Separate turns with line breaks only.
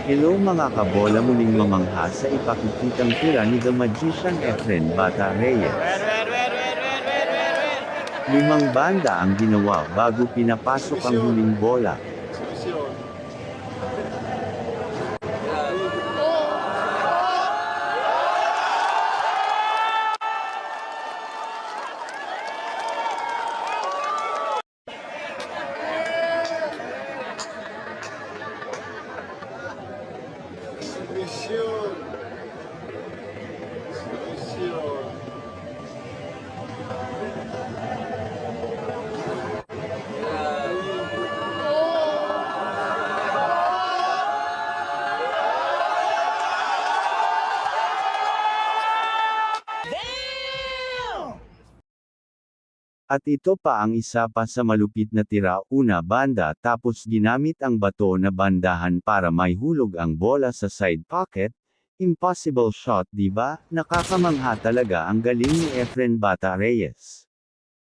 Hello mga kabola, muling mamangha sa ipakikitang tira ni The Magician Efren Bata Reyes. 5 banda ang ginawa bago pinapasok ang huling bola. At ito pa ang isa pa sa malupit na tira, una banda tapos ginamit ang bato na bandahan para maihulog ang bola sa side pocket. Impossible shot, 'di ba? Nakakamangha talaga ang galing ni Efren Bata Reyes.